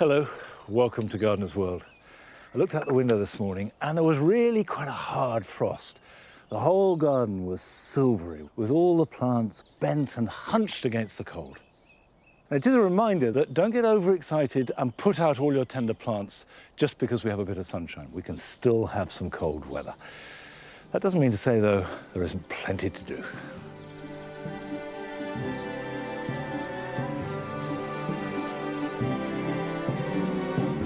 Hello, welcome to Gardener's World. I looked out the window this morning and there was really quite a hard frost. The whole garden was silvery, with all the plants bent and hunched against the cold. And it is a reminder that don't get overexcited and put out all your tender plants just because we have a bit of sunshine. We can still have some cold weather. That doesn't mean to say, though, there isn't plenty to do.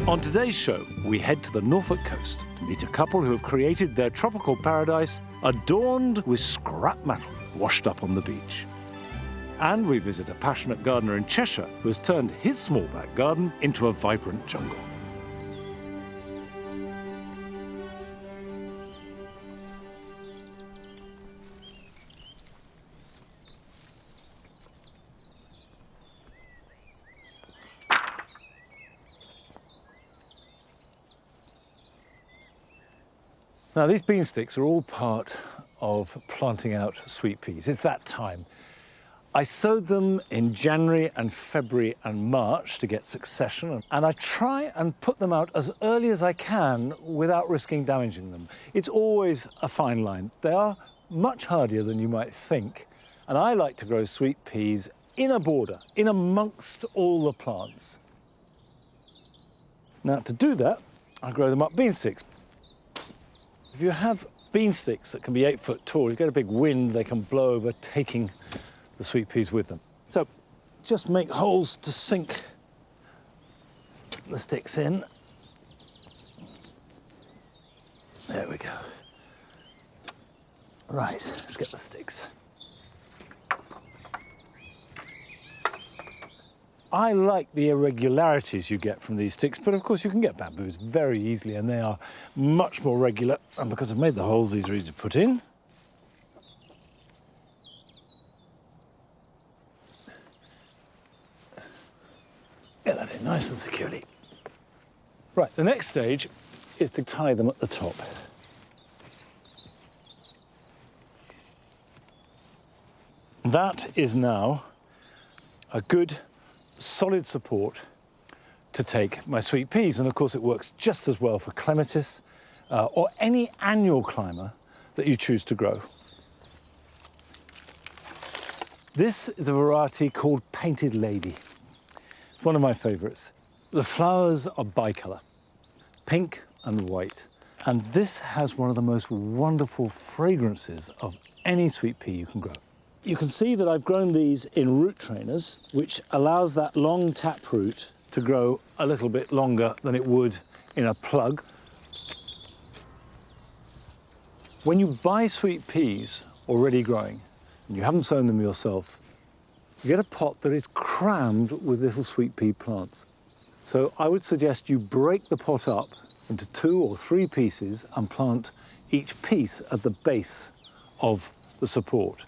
On today's show, we head to the Norfolk coast to meet a couple who have created their tropical paradise adorned with scrap metal washed up on the beach. And we visit a passionate gardener in Cheshire who has turned his small back garden into a vibrant jungle. Now, these bean sticks are all part of planting out sweet peas. It's that time. I sowed them in January and February and March to get succession, and I try and put them out as early as I can without risking damaging them. It's always a fine line. They are much hardier than you might think, and I like to grow sweet peas in a border, in amongst all the plants. Now, to do that, I grow them up bean sticks. If you have bean sticks that can be 8 foot tall, you get a big wind, they can blow over, taking the sweet peas with them. So just make holes to sink the sticks in. There we go. Right, let's get the sticks. I like the irregularities you get from these sticks, but of course you can get bamboos very easily and they are much more regular. And because I've made the holes, these are easy to put in. Get that in nice and securely. Right, the next stage is to tie them at the top. That is now a good solid support to take my sweet peas, and of course it works just as well for clematis or any annual climber that you choose to grow. This is a variety called Painted Lady. It's one of my favourites. The flowers are bicolour, pink and white, and this has one of the most wonderful fragrances of any sweet pea you can grow. You can see that I've grown these in root trainers, which allows that long tap root to grow a little bit longer than it would in a plug. When you buy sweet peas already growing, and you haven't sown them yourself, you get a pot that is crammed with little sweet pea plants. So I would suggest you break the pot up into 2 or 3 pieces and plant each piece at the base of the support.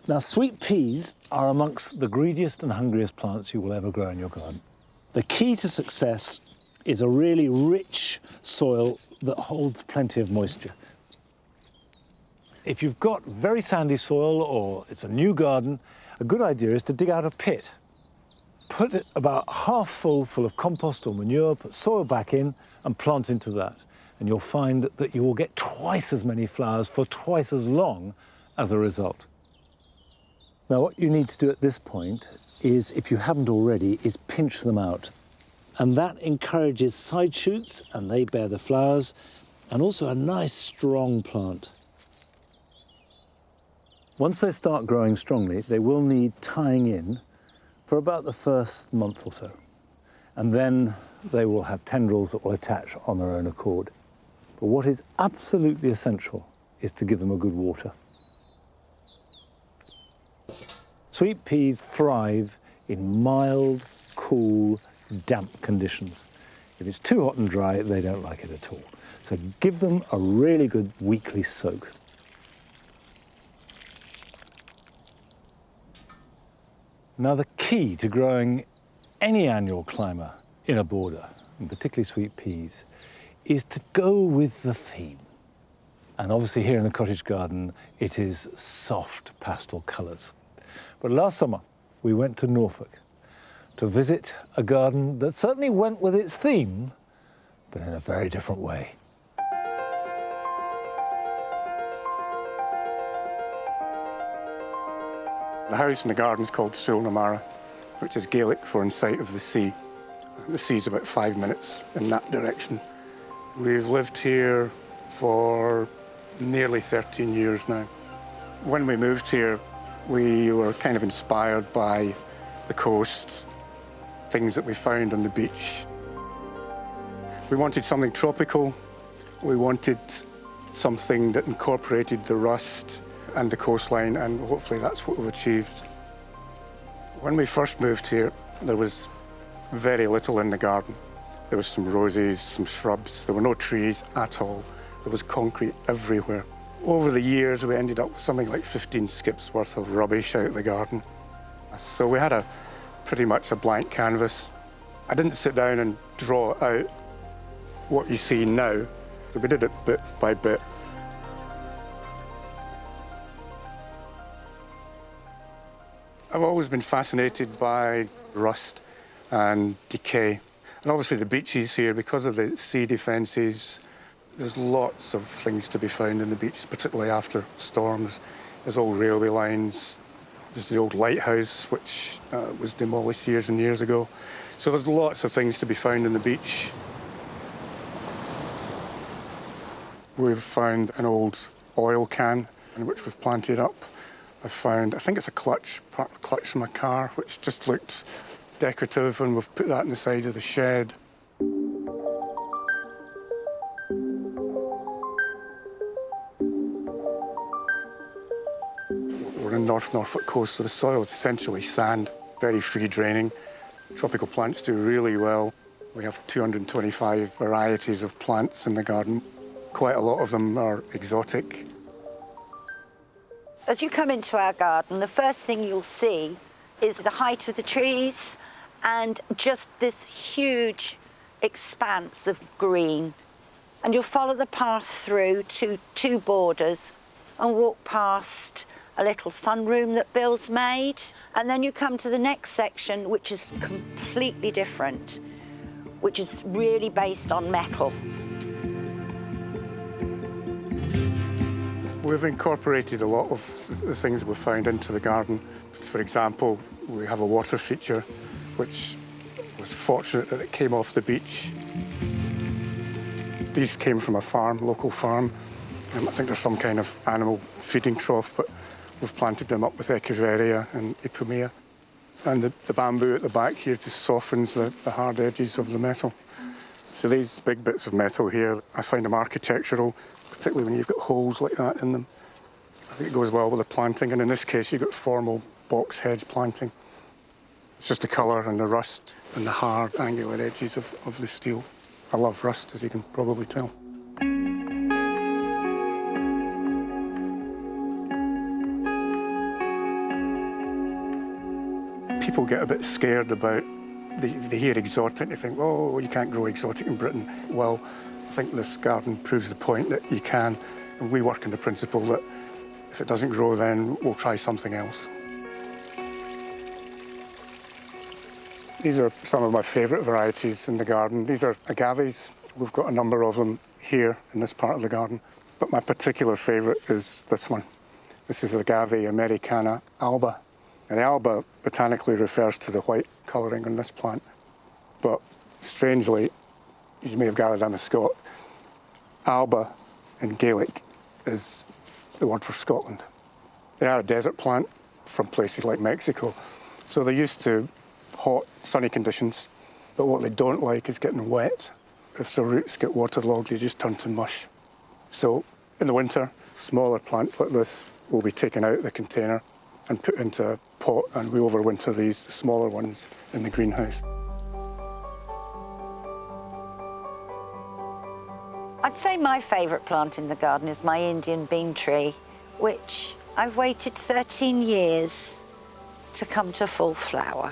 Now, sweet peas are amongst the greediest and hungriest plants you will ever grow in your garden. The key to success is a really rich soil that holds plenty of moisture. If you've got very sandy soil or it's a new garden, a good idea is to dig out a pit. Put it about half full of compost or manure, put soil back in and plant into that. And you'll find that you will get twice as many flowers for twice as long as a result. Now, what you need to do at this point is, if you haven't already, is pinch them out. And that encourages side shoots, and they bear the flowers, and also a nice, strong plant. Once they start growing strongly, they will need tying in for about the first month or so. And then they will have tendrils that will attach on their own accord. But what is absolutely essential is to give them a good water. Sweet peas thrive in mild, cool, damp conditions. If it's too hot and dry, they don't like it at all. So give them a really good weekly soak. Now, the key to growing any annual climber in a border, and particularly sweet peas, is to go with the theme. And obviously here in the cottage garden, it is soft pastel colours. But last summer, we went to Norfolk to visit a garden that certainly went with its theme, but in a very different way. The house in the garden is called Sulnamara, which is Gaelic for in sight of the sea. The sea's about 5 minutes in that direction. We've lived here for nearly 13 years now. When we moved here, we were kind of inspired by the coast, things that we found on the beach. We wanted something tropical. We wanted something that incorporated the rust and the coastline, and hopefully that's what we've achieved. When we first moved here, there was very little in the garden. There was some roses, some shrubs. There were no trees at all. There was concrete everywhere. Over the years, we ended up with something like 15 skips worth of rubbish out of the garden. So we had pretty much a blank canvas. I didn't sit down and draw out what you see now. We did it bit by bit. I've always been fascinated by rust and decay. And obviously the beaches here, because of the sea defences, there's lots of things to be found in the beaches, particularly after storms. There's old railway lines. There's the old lighthouse, which was demolished years and years ago. So there's lots of things to be found in the beach. We've found an old oil can, in which we've planted up. I've found, I think it's a clutch, part of a clutch from a car, which just looked decorative, and we've put that in the side of the shed. We're in North Norfolk coast, so the soil is essentially sand, very free draining. Tropical plants do really well. We have 225 varieties of plants in the garden. Quite a lot of them are exotic. As you come into our garden, the first thing you'll see is the height of the trees and just this huge expanse of green. And you'll follow the path through to two borders and walk past a little sunroom that Bill's made. And then you come to the next section, which is completely different, which is really based on metal. We've incorporated a lot of the things we've found into the garden. For example, we have a water feature, which was fortunate that it came off the beach. These came from a farm, local farm. I think there's some kind of animal feeding trough, but we've planted them up with Echeveria and Ipumea. And the bamboo at the back here just softens the hard edges of the metal. So these big bits of metal here, I find them architectural, particularly when you've got holes like that in them. I think it goes well with the planting, and in this case you've got formal box hedge planting. It's just the colour and the rust and the hard angular edges of the steel. I love rust, as you can probably tell. People get a bit scared about, they hear exotic, they think, oh, you can't grow exotic in Britain. Well, I think this garden proves the point that you can, and we work on the principle that if it doesn't grow, then we'll try something else. These are some of my favourite varieties in the garden. These are agaves. We've got a number of them here in this part of the garden, but my particular favourite is this one. This is Agave Americana alba. And the alba botanically refers to the white colouring on this plant, but strangely, you may have gathered I'm a Scot, alba in Gaelic is the word for Scotland. They are a desert plant from places like Mexico, so they're used to hot, sunny conditions, but what they don't like is getting wet. If the roots get waterlogged, they just turn to mush. So in the winter, smaller plants like this will be taken out of the container and put into a pot, and we overwinter these smaller ones in the greenhouse. I'd say my favourite plant in the garden is my Indian bean tree, which I've waited 13 years to come to full flower.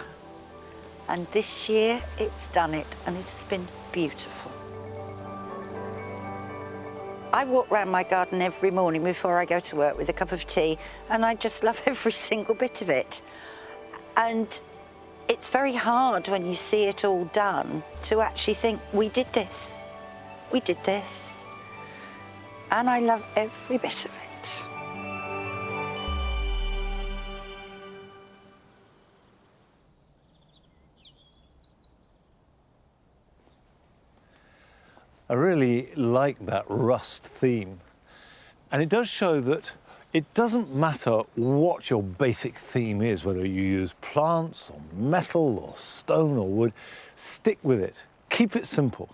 And this year it's done it, and it has been beautiful. I walk around my garden every morning before I go to work with a cup of tea, and I just love every single bit of it. And It's very hard when you see it all done to actually think, we did this. We did this. And I love every bit of it. I really like that rust theme. And it does show that it doesn't matter what your basic theme is, whether you use plants or metal or stone or wood, stick with it. Keep it simple.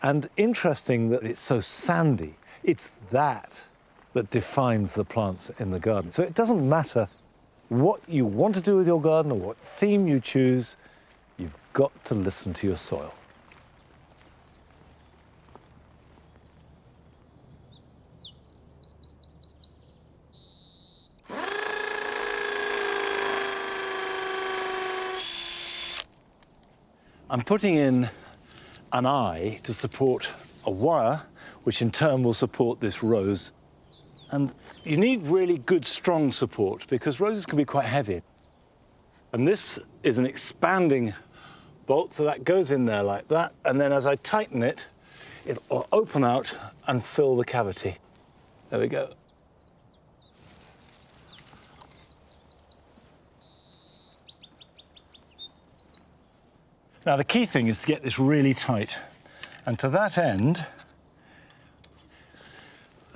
And interesting that it's so sandy. It's that defines the plants in the garden. So it doesn't matter what you want to do with your garden or what theme you choose, you've got to listen to your soil. I'm putting in an eye to support a wire, which in turn will support this rose. And you need really good, strong support because roses can be quite heavy. And this is an expanding bolt, so that goes in there like that. And then as I tighten it, it'll open out and fill the cavity. There we go. Now, the key thing is to get this really tight. And to that end,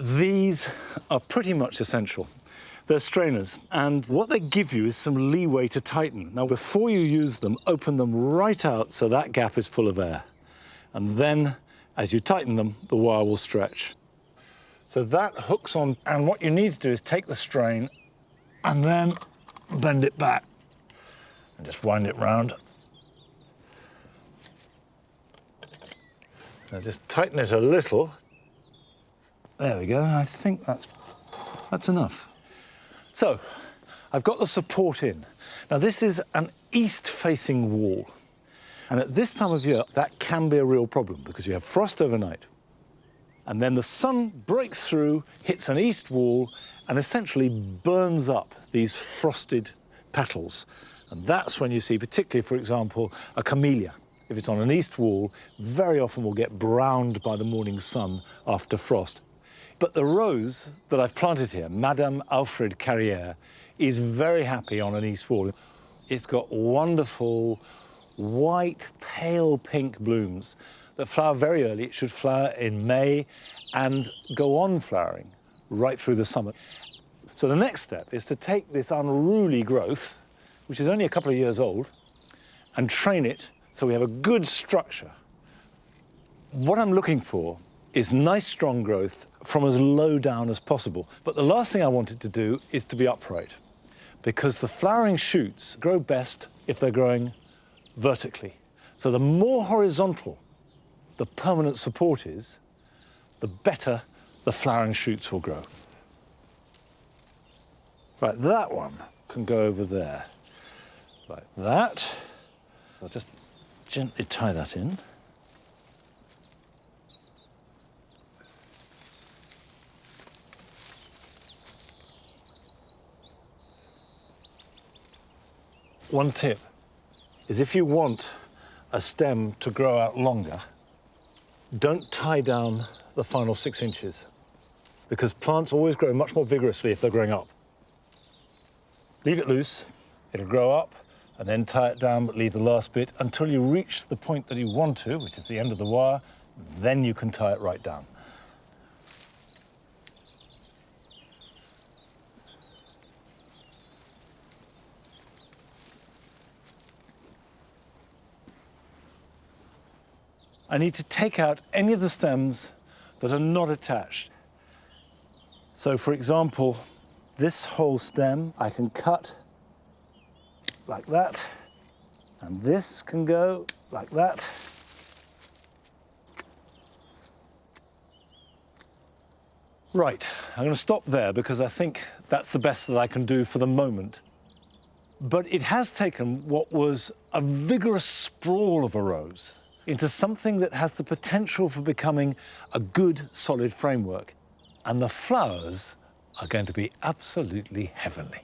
these are pretty much essential. They're strainers, and what they give you is some leeway to tighten. Now, before you use them, open them right out so that gap is full of air. And then, as you tighten them, the wire will stretch. So that hooks on, and what you need to do is take the strain and then bend it back. And just wind it round. Now just tighten it a little. There we go, I think that's enough. So, I've got the support in. Now this is an east-facing wall. And at this time of year, that can be a real problem because you have frost overnight. And then the sun breaks through, hits an east wall, and essentially burns up these frosted petals. And that's when you see, particularly, for example, a camellia. If it's on an east wall, very often will get browned by the morning sun after frost. But the rose that I've planted here, Madame Alfred Carrière, is very happy on an east wall. It's got wonderful white, pale pink blooms that flower very early. It should flower in May and go on flowering right through the summer. So the next step is to take this unruly growth, which is only a couple of years old, and train it so we have a good structure. What I'm looking for is nice, strong growth from as low down as possible. But the last thing I want it to do is to be upright, because the flowering shoots grow best if they're growing vertically. So the more horizontal the permanent support is, the better the flowering shoots will grow. Right, that one can go over there, like that. I'll just gently tie that in. One tip is if you want a stem to grow out longer, don't tie down the final 6 inches, because plants always grow much more vigorously if they're growing up. Leave it loose, it'll grow up, and then tie it down, but leave the last bit until you reach the point that you want to, which is the end of the wire, then you can tie it right down. I need to take out any of the stems that are not attached. So, for example, this whole stem I can cut like that, and this can go like that. Right, I'm going to stop there because I think that's the best that I can do for the moment. But it has taken what was a vigorous sprawl of a rose into something that has the potential for becoming a good, solid framework. And the flowers are going to be absolutely heavenly.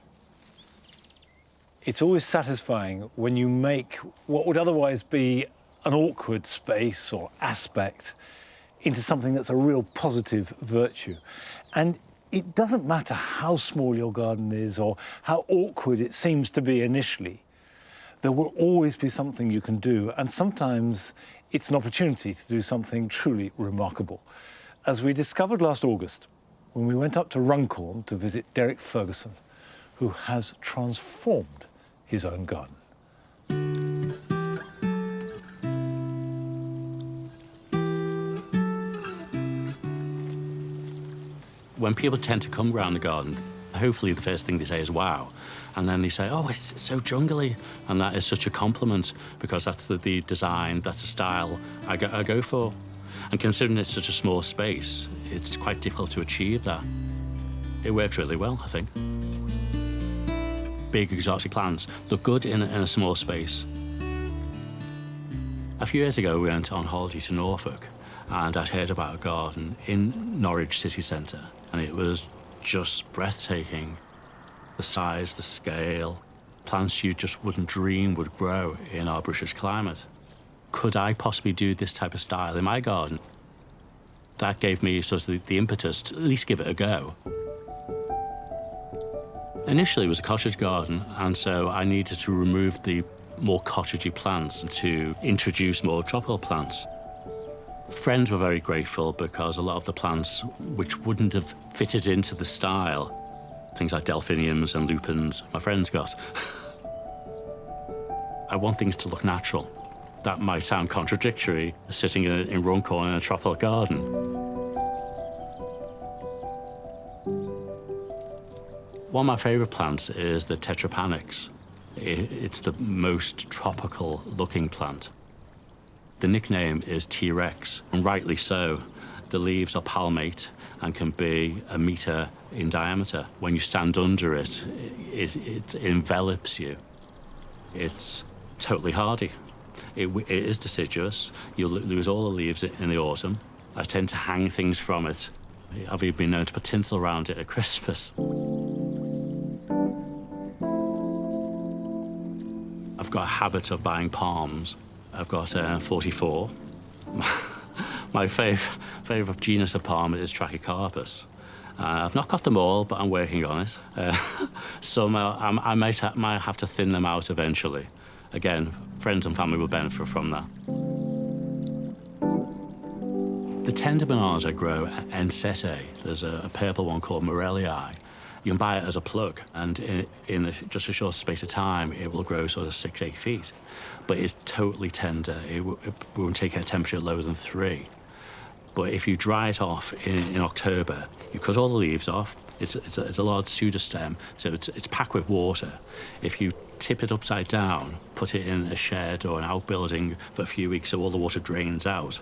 It's always satisfying when you make what would otherwise be an awkward space or aspect into something that's a real positive virtue. And it doesn't matter how small your garden is or how awkward it seems to be initially. There will always be something you can do, and sometimes it's an opportunity to do something truly remarkable. As we discovered last August, when we went up to Runcorn to visit Derek Ferguson, who has transformed his own garden. When people tend to come around the garden, hopefully the first thing they say is wow. And then they say, oh, it's so jungly. And that is such a compliment because that's the design, that's the style I go for. And considering it's such a small space, it's quite difficult to achieve that. It works really well, I think. Big exotic plants look good in a small space. A few years ago, we went on holiday to Norfolk, and I'd heard about a garden in Norwich city centre, and it was just breathtaking. The size, the scale, plants you just wouldn't dream would grow in our British climate. Could I possibly do this type of style in my garden? That gave me sort of the impetus to at least give it a go. Initially, it was a cottage garden, and so I needed to remove the more cottagey plants and to introduce more tropical plants. Friends were very grateful because a lot of the plants which wouldn't have fitted into the style, things like delphiniums and lupins, my friends got. I want things to look natural. That might sound contradictory, sitting in Runcorn in a tropical garden. One of my favourite plants is the tetrapanax. It's the most tropical looking plant. The nickname is T-Rex, and rightly so. The leaves are palmate and can be a metre in diameter. When you stand under it, it envelops you. It's totally hardy. It is deciduous. You'll lose all the leaves in the autumn. I tend to hang things from it. I've even been known to put tinsel around it at Christmas. I've got a habit of buying palms. I've got 44. My favourite genus of palm is Trachycarpus. I've not got them all, but I'm working on it. Some I might have to thin them out eventually. Again, friends and family will benefit from that. The tender bananas I grow at Ensete, there's a purple one called Morellii. You can buy it as a plug, and in just a short space of time, it will grow sort of 6-8 feet. But it's totally tender. It won't take a temperature lower than 3. But if you dry it off in October, you cut all the leaves off. It's a large pseudostem, so it's packed with water. If you tip it upside down, put it in a shed or an outbuilding for a few weeks so all the water drains out,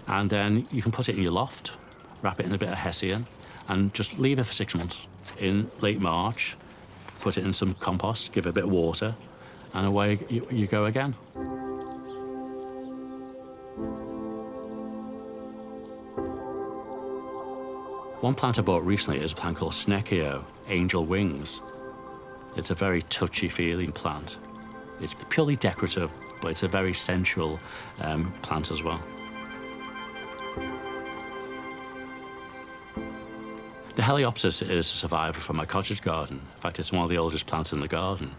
and then you can put it in your loft, wrap it in a bit of hessian, and just leave it for 6 months. In late March, put it in some compost, give it a bit of water, and away you go again. One plant I bought recently is a plant called Snecchio, angel wings. It's a very touchy-feeling plant. It's purely decorative, but it's a very sensual plant as well. The Heliopsis is a survivor from my cottage garden. In fact, it's one of the oldest plants in the garden.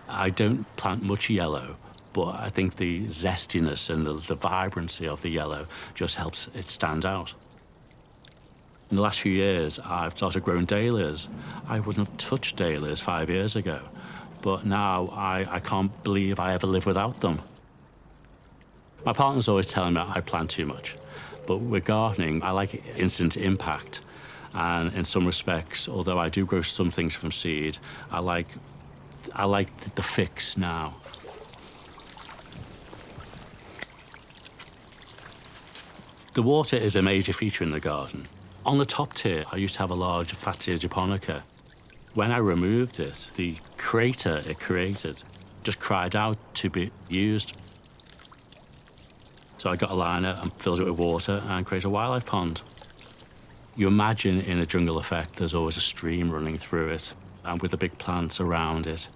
I don't plant much yellow, but I think the zestiness and the vibrancy of the yellow just helps it stand out. In the last few years, I've started growing dahlias. I wouldn't have touched dahlias 5 years ago, but now I can't believe I ever live without them. My partner's always telling me I plant too much, but with gardening, I like instant impact. And in some respects, although I do grow some things from seed, I like the fix now. The water is a major feature in the garden. On the top tier, I used to have a large Fatsia japonica. When I removed it, the crater it created just cried out to be used. So I got a liner and filled it with water and created a wildlife pond. You imagine in a jungle effect, there's always a stream running through it, and with the big plants around it.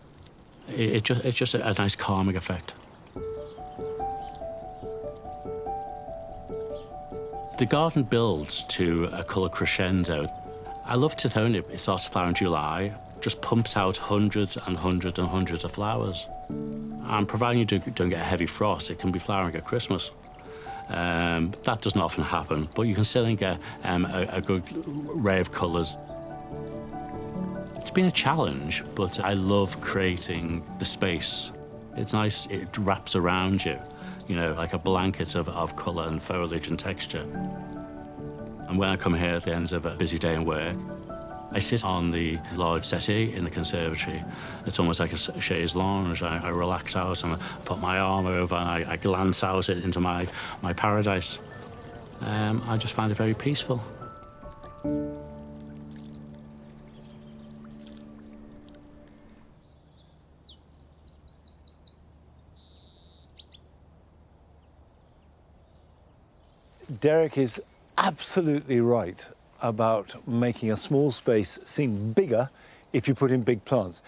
It's just a nice calming effect. The garden builds to a colour crescendo. I love Tithonia. It starts to flower in July, just pumps out hundreds and hundreds and hundreds of flowers. And providing you don't get a heavy frost, it can be flowering at Christmas. That doesn't often happen, but you can still get a good array of colours. It's been a challenge, but I love creating the space. It's nice, it wraps around you, you know, like a blanket of colour and foliage and texture. And when I come here at the end of a busy day in work, I sit on the large settee in the conservatory. It's almost like a chaise lounge. I relax out and I put my arm over and I glance out into my paradise. I just find it very peaceful. Derek is absolutely right about making a small space seem bigger if you put in big plants.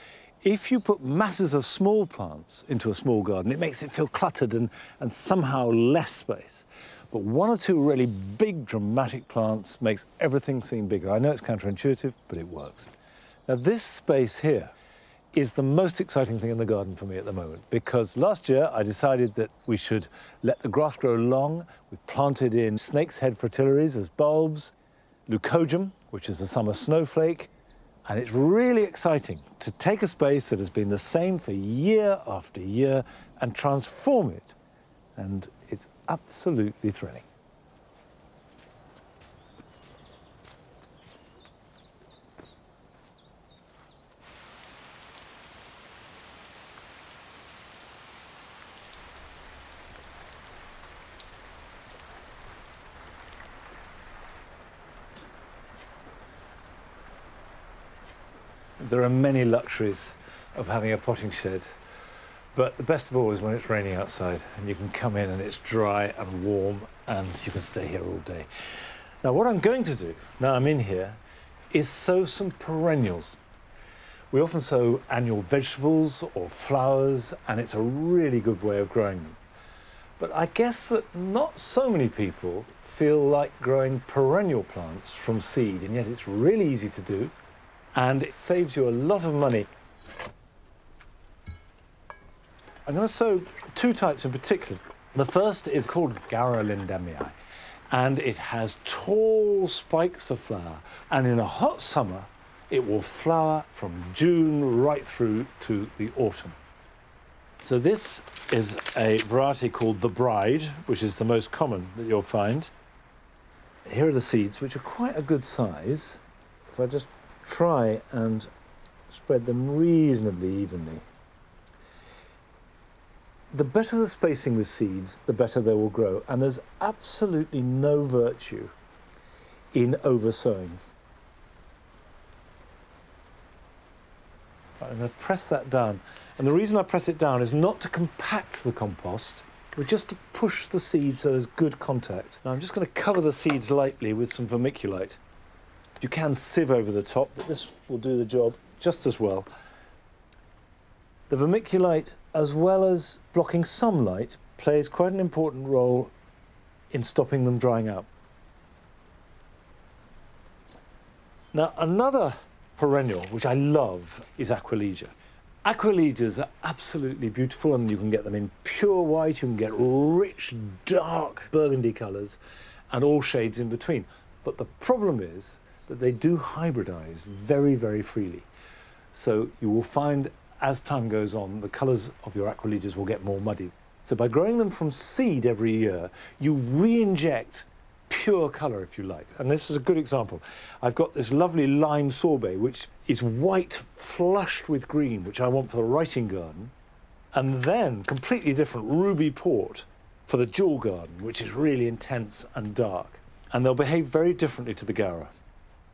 If you put masses of small plants into a small garden, it makes it feel cluttered and somehow less space. But one or two really big, dramatic plants makes everything seem bigger. I know it's counterintuitive, but it works. Now, this space here is the most exciting thing in the garden for me at the moment, because last year I decided that we should let the grass grow long. We planted in snake's head fritillaries as bulbs, leucojum, which is a summer snowflake, and it's really exciting to take a space that has been the same for year after year and transform it, and it's absolutely thrilling. There are many luxuries of having a potting shed, but the best of all is when it's raining outside and you can come in and it's dry and warm and you can stay here all day. Now, what I'm going to do, now I'm in here, is sow some perennials. We often sow annual vegetables or flowers, and it's a really good way of growing them. But I guess that not so many people feel like growing perennial plants from seed, and yet it's really easy to do. And it saves you a lot of money. I'm going to sow two types in particular. The first is called Garolindamii, and it has tall spikes of flower. And in a hot summer, it will flower from June right through to the autumn. So this is a variety called the Bride, which is the most common that you'll find. Here are the seeds, which are quite a good size. If I just try and spread them reasonably evenly. The better the spacing with seeds, the better they will grow. And there's absolutely no virtue in oversowing. I'm going to press that down. And the reason I press it down is not to compact the compost, but just to push the seeds so there's good contact. Now I'm just going to cover the seeds lightly with some vermiculite. You can sieve over the top, but this will do the job just as well. The vermiculite, as well as blocking some light, plays quite an important role in stopping them drying out. Now, another perennial, which I love, is Aquilegia. Aquilegias are absolutely beautiful, and you can get them in pure white, you can get rich, dark burgundy colours, and all shades in between. But the problem is that they do hybridize very, very freely. So you will find, as time goes on, the colours of your Aquilegias will get more muddy. So by growing them from seed every year, you re-inject pure colour, if you like. And this is a good example. I've got this lovely lime sorbet, which is white flushed with green, which I want for the writing garden, and then completely different ruby port for the jewel garden, which is really intense and dark. And they'll behave very differently to the Gara,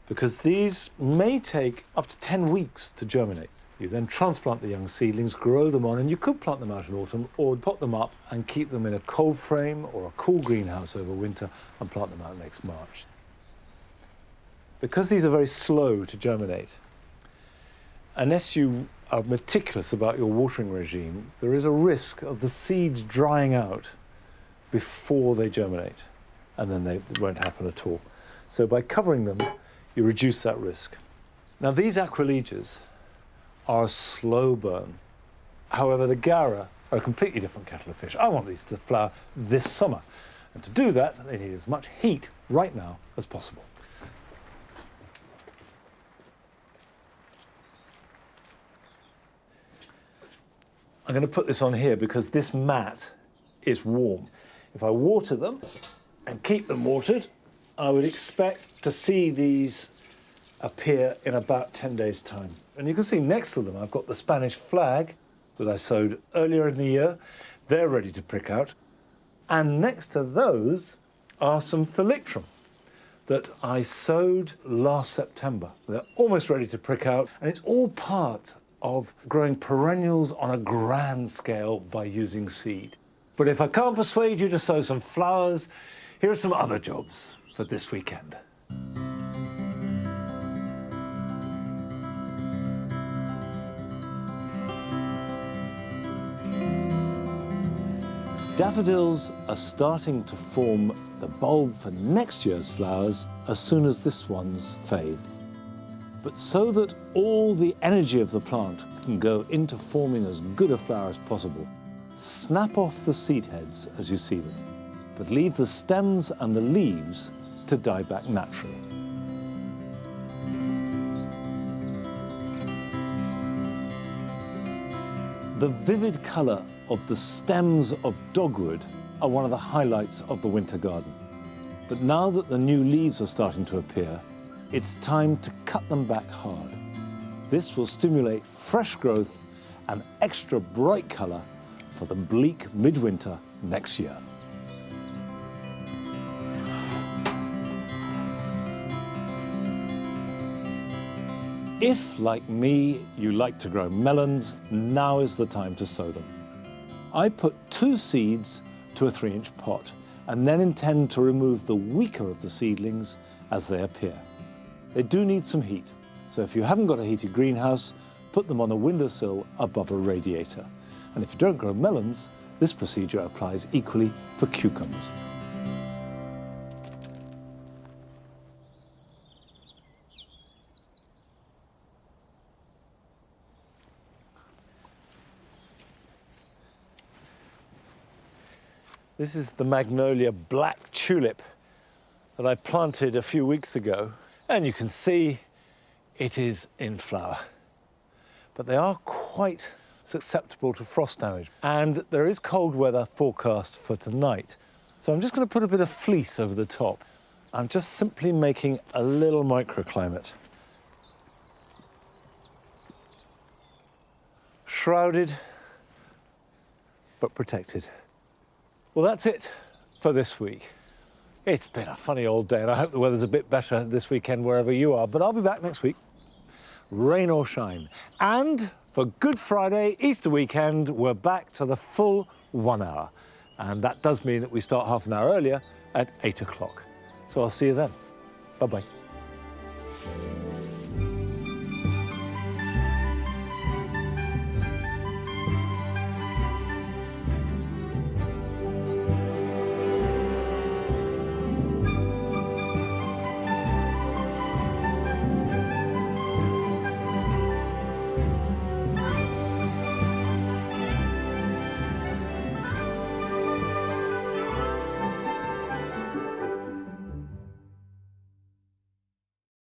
because these may take up to 10 weeks to germinate. You then transplant the young seedlings, grow them on, and you could plant them out in autumn or pot them up and keep them in a cold frame or a cool greenhouse over winter and plant them out next March. Because these are very slow to germinate, unless you are meticulous about your watering regime, there is a risk of the seeds drying out before they germinate, and then it won't happen at all. So by covering them, you reduce that risk. Now, these acrolegias are a slow burn. However, the Gara are a completely different kettle of fish. I want these to flower this summer. And to do that, they need as much heat right now as possible. I'm going to put this on here because this mat is warm. If I water them and keep them watered, I would expect to see these appear in about 10 days' time. And you can see next to them, I've got the Spanish flag that I sowed earlier in the year. They're ready to prick out. And next to those are some thalictrum that I sowed last September. They're almost ready to prick out, and it's all part of growing perennials on a grand scale by using seed. But if I can't persuade you to sow some flowers, here are some other jobs for this weekend. Daffodils are starting to form the bulb for next year's flowers as soon as this one's fade. But so that all the energy of the plant can go into forming as good a flower as possible, snap off the seed heads as you see them, but leave the stems and the leaves to die back naturally. The vivid colour of the stems of dogwood are one of the highlights of the winter garden. But now that the new leaves are starting to appear, it's time to cut them back hard. This will stimulate fresh growth and extra bright colour for the bleak midwinter next year. If, like me, you like to grow melons, now is the time to sow them. I put 2 seeds to a 3-inch pot and then intend to remove the weaker of the seedlings as they appear. They do need some heat, so if you haven't got a heated greenhouse, put them on a windowsill above a radiator. And if you don't grow melons, this procedure applies equally for cucumbers. This is the magnolia black tulip that I planted a few weeks ago. And you can see it is in flower. But they are quite susceptible to frost damage. And there is cold weather forecast for tonight. So I'm just going to put a bit of fleece over the top. I'm just simply making a little microclimate. Shrouded, but protected. Well, that's it for this week. It's been a funny old day, and I hope the weather's a bit better this weekend wherever you are, but I'll be back next week, rain or shine. And for Good Friday, Easter weekend, we're back to the full 1 hour. And that does mean that we start half an hour earlier at 8 o'clock. So I'll see you then. Bye-bye.